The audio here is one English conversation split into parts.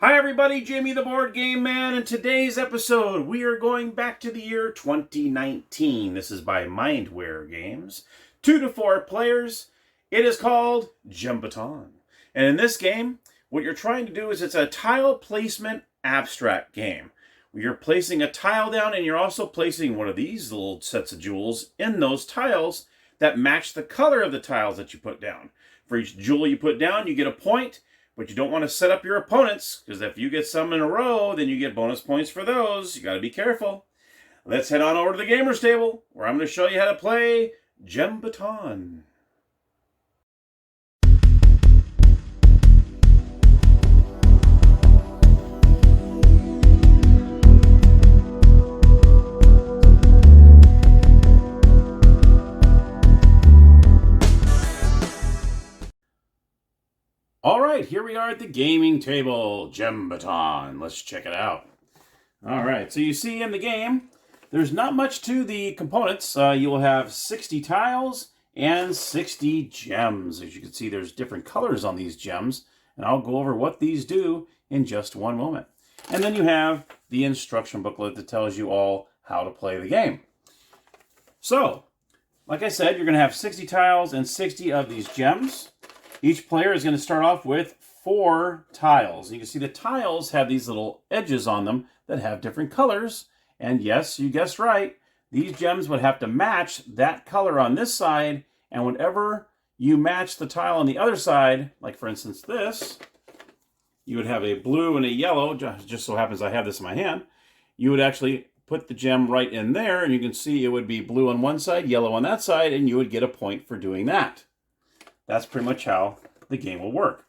Hi everybody, Jamie the Board Game Man. In today's episode, we are going back to the year 2019. This is by Mindware Games. 2 to 4 players. It is called Gembaton. And in this game, what you're trying to do is it's a tile placement abstract game. You're placing a tile down and you're also placing one of these little sets of jewels in those tiles that match the color of the tiles that you put down. For each jewel you put down, you get a point. But you don't want to set up your opponents, because if you get some in a row, then you get bonus points for those. You got to be careful. Let's head on over to the gamers table, where I'm going to show you how to play Gembaton. All right, here we are at the gaming table, Gembaton. Let's check it out. All right, so you see in the game, there's not much to the components. You will have 60 tiles and 60 gems. As you can see, there's different colors on these gems, and I'll go over what these do in just one moment. And then you have the instruction booklet that tells you all how to play the game. So, like I said, you're going to have 60 tiles and 60 of these gems. Each player is going to start off with 4 tiles. You can see the tiles have these little edges on them that have different colors. And yes, you guessed right, these gems would have to match that color on this side. And whenever you match the tile on the other side, like for instance this, you would have a blue and a yellow. Just so happens I have this in my hand. You would actually put the gem right in there, and you can see it would be blue on one side, yellow on that side, and you would get a point for doing that. That's pretty much how the game will work.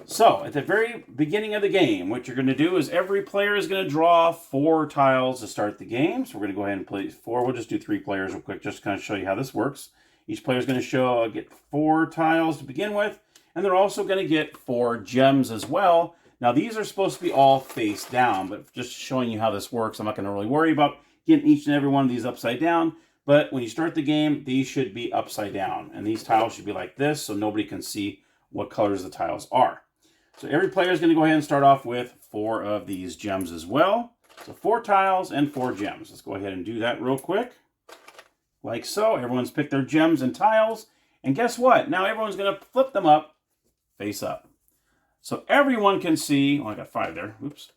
So, at the very beginning of the game, what you're going to do is every player is going to draw 4 tiles to start the game. So we're going to go ahead and play 4. We'll just do 3 players real quick, just to kind of show you how this works. Each player is going to get 4 tiles to begin with, and they're also going to get 4 gems as well. Now, these are supposed to be all face down, but just showing you how this works, I'm not going to really worry about getting each and every one of these upside down. But when you start the game, these should be upside down. And these tiles should be like this, so nobody can see what colors the tiles are. So every player is going to go ahead and start off with 4 of these gems as well. So 4 tiles and 4 gems. Let's go ahead and do that real quick. Like so. Everyone's picked their gems and tiles. And guess what? Now everyone's going to flip them up, face up. So everyone can see, I got 5 there. Oops.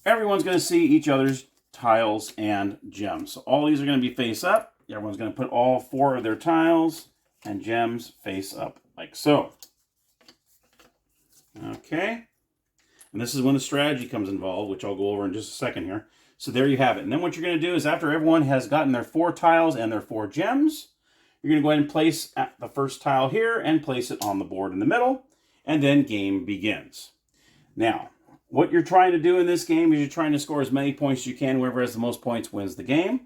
Everyone's going to see each other's tiles and gems. So all these are going to be face up. Everyone's going to put all 4 of their tiles and gems face up like so. Okay. And this is when the strategy comes involved, which I'll go over in just a second here. So there you have it. And then what you're going to do is after everyone has gotten their 4 tiles and their 4 gems, you're going to go ahead and place the first tile here and place it on the board in the middle. And then game begins. Now, what you're trying to do in this game is you're trying to score as many points as you can. Whoever has the most points wins the game.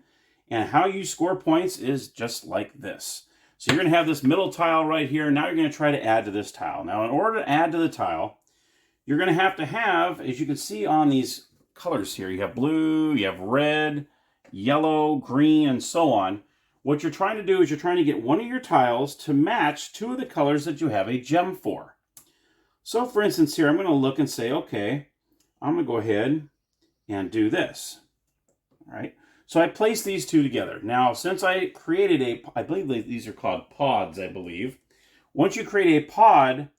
And how you score points is just like this. So you're going to have this middle tile right here. Now you're going to try to add to this tile. Now in order to add to the tile, you're going to have, as you can see on these colors here, you have blue, you have red, yellow, green, and so on. What you're trying to do is you're trying to get one of your tiles to match 2 of the colors that you have a gem for. So for instance here, I'm going to look and say, okay, I'm going to go ahead and do this. All right. So I placed these 2 together. Now, since I created I believe these are called pods, I believe. Once you create a pod,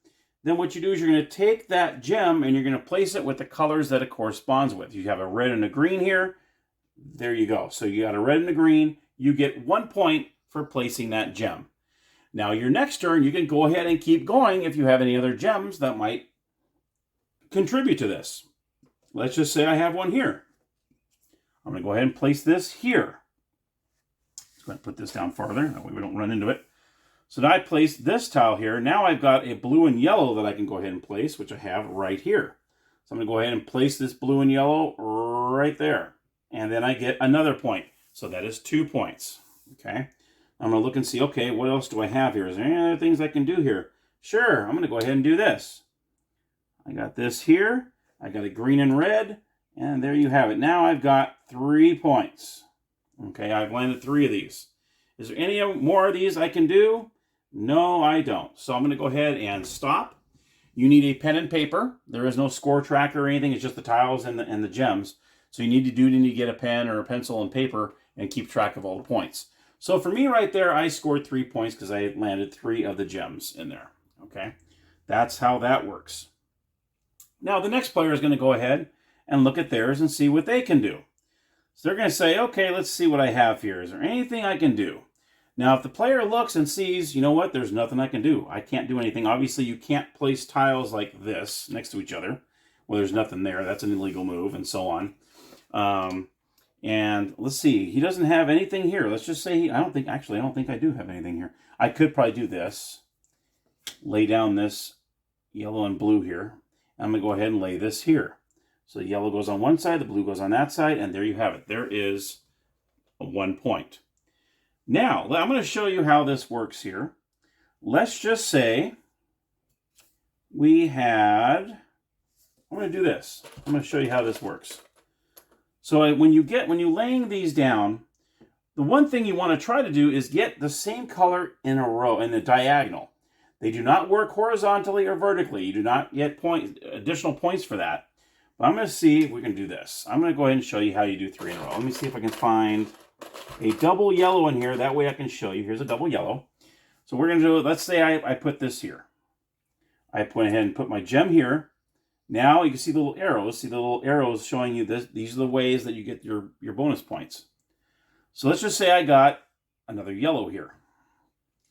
then what you do is you're going to take that gem and you're going to place it with the colors that it corresponds with. You have a red and a green here. There you go. So you got a red and a green. You get 1 point for placing that gem. Now, your next turn, you can go ahead and keep going if you have any other gems that might contribute to this. Let's just say I have one here. I'm going to go ahead and place this here. Let's go ahead and put this down farther. That way we don't run into it. So now I placed this tile here. Now I've got a blue and yellow that I can go ahead and place, which I have right here. So I'm going to go ahead and place this blue and yellow right there. And then I get another point. So that is 2 points. Okay. I'm going to look and see, okay, what else do I have here? Is there any other things I can do here? Sure, I'm going to go ahead and do this. I got this here. I got a green and red. And there you have it. Now I've got 3 points. Okay, I've landed 3 of these. Is there any more of these I can do? No, I don't. So I'm going to go ahead and stop. You need a pen and paper. There is no score tracker or anything. It's just the tiles and the gems. So you need to get a pen or a pencil and paper and keep track of all the points. So for me right there, I scored 3 points because I landed 3 of the gems in there. Okay, that's how that works. Now the next player is going to go ahead and look at theirs and see what they can do. So they're going to say, okay, let's see what I have here. Is there anything I can do? Now, if the player looks and sees, you know what, there's nothing I can do. I can't do anything. Obviously, you can't place tiles like this next to each other. Well, there's nothing there. That's an illegal move, and so on. And let's see. He doesn't have anything here. Let's just say, I don't think I do have anything here. I could probably do this. Lay down this yellow and blue here. I'm going to go ahead and lay this here. So the yellow goes on one side, the blue goes on that side, and there you have it. There is a 1 point. Now, I'm going to show you how this works here. Let's just say we had, I'm going to do this. I'm going to show you how this works. So when you're laying these down, the one thing you want to try to do is get the same color in a row, in the diagonal. They do not work horizontally or vertically. You do not get additional points for that. But I'm going to see if we can do this. I'm going to go ahead and show you how you do 3 in a row. Let me see if I can find a double yellow in here. That way I can show you. Here's a double yellow. So we're going to do it. Let's say I put this here. I went ahead and put my gem here. Now you can see the little arrows. See the little arrows showing you this. These are the ways that you get your bonus points. So let's just say I got another yellow here.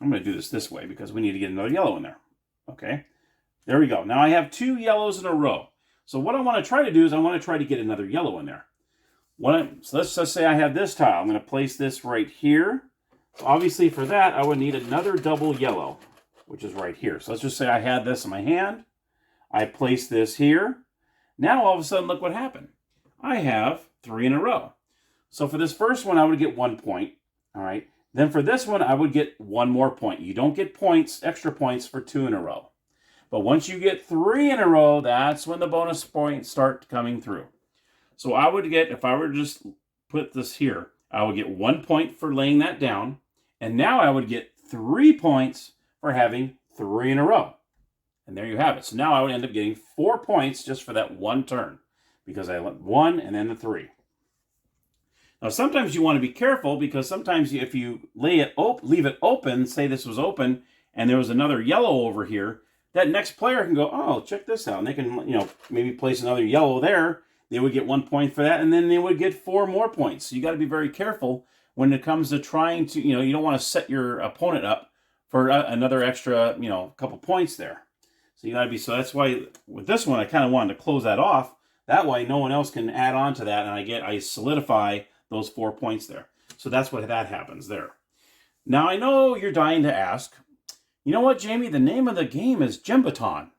I'm going to do this way because we need to get another yellow in there. Okay. There we go. Now I have 2 yellows in a row. So what I want to try to do is I want to try to get another yellow in there. So let's just say I have this tile. I'm going to place this right here. So obviously for that, I would need another double yellow, which is right here. So let's just say I had this in my hand. I place this here. Now all of a sudden, look what happened. I have 3 in a row. So for this first one, I would get 1 point. All right. Then for this one, I would get 1 more point. You don't get points, extra points for 2 in a row. But once you get 3 in a row, that's when the bonus points start coming through. So I would get, if I were to just put this here, I would get 1 point for laying that down. And now I would get 3 points for having 3 in a row. And there you have it. So now I would end up getting 4 points just for that one turn. Because I went 1 and then the 3. Now sometimes you want to be careful because sometimes if you leave it open, say this was open, and there was another yellow over here, that next player can go, oh, check this out. And they can, maybe place another yellow there. They would get 1 point for that, and then they would get 4 more points. So you got to be very careful when it comes to trying to, you don't want to set your opponent up for another extra, couple points there. So you got to be, so that's why with this one, I kind of wanted to close that off. That way no one else can add on to that, and I solidify those 4 points there. So that's what that happens there. Now I know you're dying to ask, you know what, Jamie, the name of the game is Gembaton.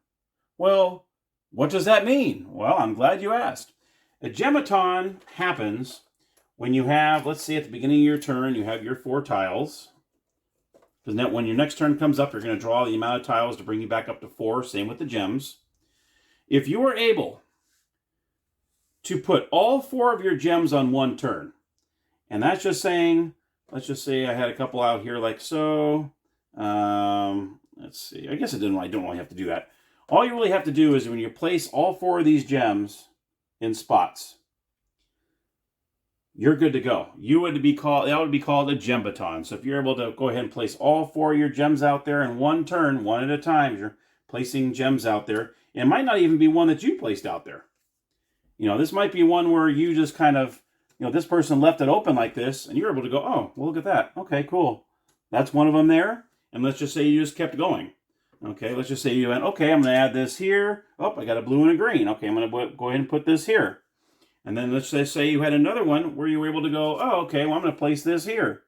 Well, what does that mean? Well, I'm glad you asked. A Gembaton happens when you have, let's say at the beginning of your turn, you have your 4 tiles. Because when your next turn comes up, you're going to draw the amount of tiles to bring you back up to 4. Same with the gems. If you are able to put all 4 of your gems on one turn, and that's just saying, let's just say I had a couple out here like so. Let's see. I guess I don't really have to do that. All you really have to do is when you place all 4 of these gems in spots, you're good to go. That would be called a Gembaton. So if you're able to go ahead and place all 4 of your gems out there in one turn, one at a time, you're placing gems out there. It might not even be one that you placed out there. This might be one where you just kind of, this person left it open like this, and you're able to go, oh, well, look at that. Okay, cool. That's one of them there. And let's just say you just kept going. Okay, let's just say you went, okay, I'm going to add this here. Oh, I got a blue and a green. Okay, I'm going to go ahead and put this here. And then let's just say you had another one where you were able to go, oh, okay, well, I'm going to place this here.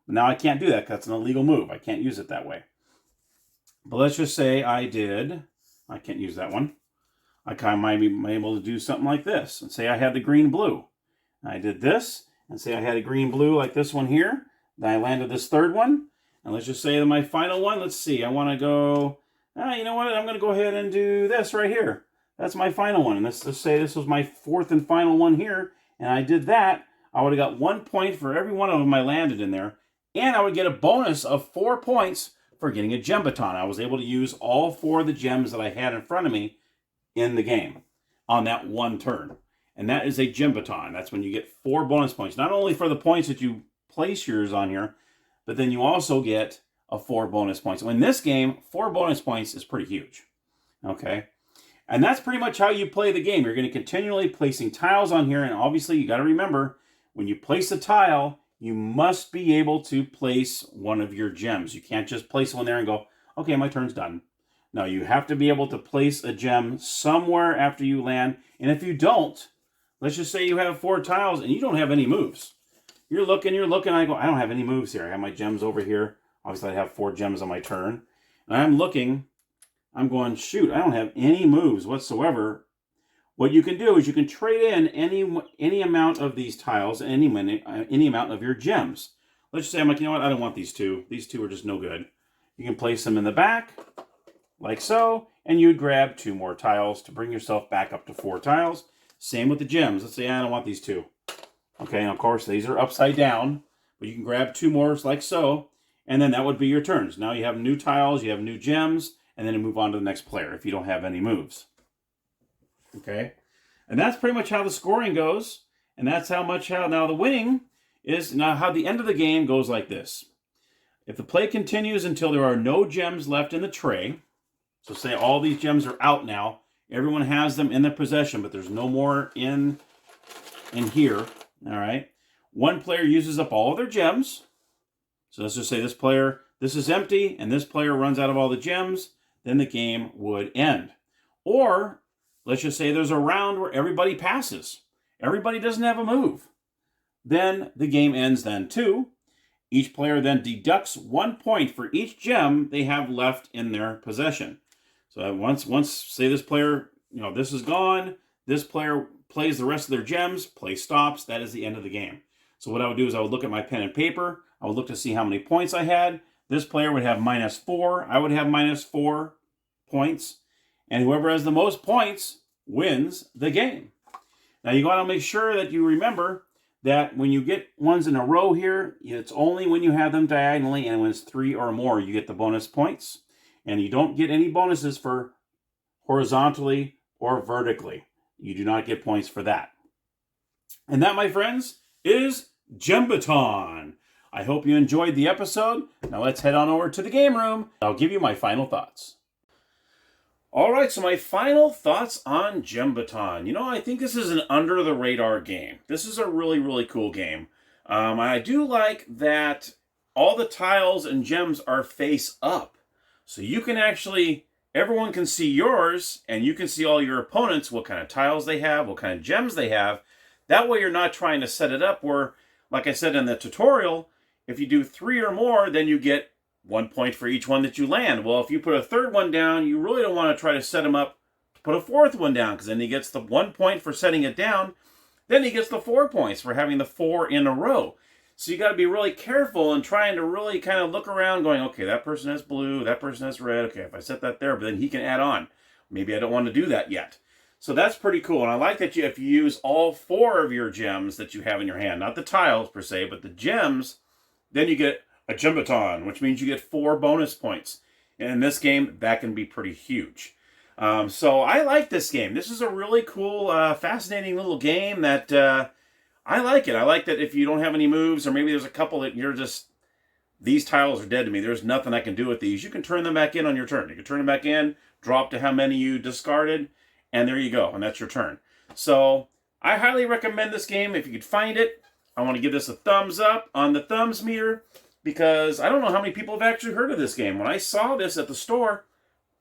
But now I can't do that because that's an illegal move. I can't use it that way. But let's just say I can't use that one. I kind of might be able to do something like this. And say I had the green-blue. I did this, and say I had a green-blue like this one here. Then I landed this third one. And let's just say that my final one, let's see, I want to go, you know what, I'm going to go ahead and do this right here. That's my final one. And let's just say this was my 4th and final one here. And I did that. I would have got 1 point for every one of them I landed in there. And I would get a bonus of 4 points for getting a Gembaton. I was able to use all 4 of the gems that I had in front of me in the game on that one turn. And that is a Gembaton. That's when you get 4 bonus points. Not only for the points that you place yours on here, but then you also get a 4 bonus points. So in this game, 4 bonus points is pretty huge. Okay? And that's pretty much how you play the game. You're going to continually placing tiles on here. And obviously, you got to remember, when you place a tile, you must be able to place one of your gems. You can't just place one there and go, okay, my turn's done. No, you have to be able to place a gem somewhere after you land. And if you don't, let's just say you have 4 tiles and you don't have any moves. You're looking, I go, I don't have any moves here. I have my gems over here. Obviously, I have 4 gems on my turn. And I'm looking, I'm going, shoot, I don't have any moves whatsoever. What you can do is you can trade in any amount of these tiles, any amount of your gems. Let's just say I'm like, you know what, I don't want these 2. These 2 are just no good. You can place them in the back, like so, and you'd grab 2 more tiles to bring yourself back up to 4 tiles. Same with the gems. Let's say I don't want these 2. Okay, and of course these are upside down, but you can grab 2 more like so, and then that would be your turns. Now you have new tiles, you have new gems, and then you move on to the next player if you don't have any moves. Okay, and that's pretty much how the scoring goes, and that's how now the winning is now how the end of the game goes like this. If the play continues until there are no gems left in the tray, so say all these gems are out now, everyone has them in their possession, but there's no more in here, all right? One player uses up all of their gems, so let's just say this is empty, and this player runs out of all the gems, then the game would end. Or let's just say there's a round where everybody passes. Everybody doesn't have a move. Then the game ends then too. Each player then deducts 1 point for each gem they have left in their possession. So once say this player, this is gone, this player plays the rest of their gems, play stops, that is the end of the game. So what I would do is I would look at my pen and paper, I would look to see how many points I had. This player would have -4, I would have -4 points. And whoever has the most points wins the game. Now you got to make sure that you remember that when you get ones in a row here, it's only when you have them diagonally, and when it's 3 or more, you get the bonus points. And you don't get any bonuses for horizontally or vertically. You do not get points for that. And that, my friends, is Gembaton. I hope you enjoyed the episode. Now let's head on over to the game room. I'll give you my final thoughts. All right, so my final thoughts on Gembaton. I think this is an under-the-radar game. This is a really, really cool game. I do like that all the tiles and gems are face up. So you can actually, everyone can see yours, and you can see all your opponents, what kind of tiles they have, what kind of gems they have. That way you're not trying to set it up where, like I said in the tutorial, if you do 3 or more, then you get 1 point for each one that you land. Well, if you put a 3rd one down, you really don't want to try to set them up to put a 4th one down, because then he gets the 1 point for setting it down. Then he gets the 4 points for having the 4 in a row. So you got to be really careful and trying to really kind of look around going, okay, that person has blue, that person has red. Okay, if I set that there, but then he can add on. Maybe I don't want to do that yet. So that's pretty cool. And I like that if you use all 4 of your gems that you have in your hand, not the tiles per se, but the gems, then you get a Gembaton, which means you get 4 bonus points. And in this game, that can be pretty huge. So I like this game. This is a really cool, fascinating little game that I like it. I like that if you don't have any moves, or maybe there's a couple that you're just, these tiles are dead to me, there's nothing I can do with these, you can turn them back in on your turn. You can turn them back in, drop to how many you discarded, and there you go, and that's your turn. So I highly recommend this game if you could find it. I want to give this a thumbs up on the thumbs meter, because I don't know how many people have actually heard of this game. When I saw this at the store,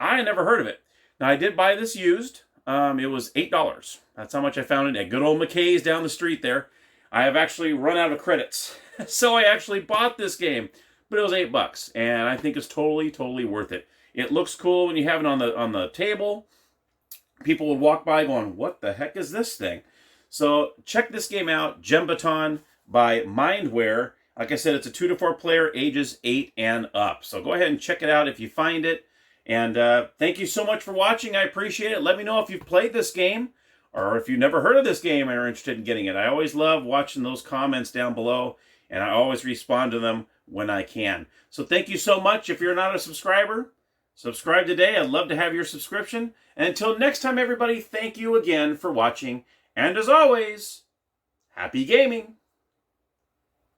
I had never heard of it. Now, I did buy this used. It was $8. That's how much I found it at good old McKay's down the street there. I have actually run out of credits, so I actually bought this game, but it was $8, and I think it's totally, totally worth it. It looks cool when you have it on the table. People would walk by going, what the heck is this thing? So check this game out, Gembaton by Mindware. Like I said, it's a 2 to 4 player, ages 8 and up. So go ahead and check it out if you find it. And thank you so much for watching. I appreciate it. Let me know if you've played this game, or if you've never heard of this game and are interested in getting it. I always love watching those comments down below, and I always respond to them when I can. So thank you so much. If you're not a subscriber, subscribe today. I'd love to have your subscription. And until next time, everybody, thank you again for watching. And as always, happy gaming!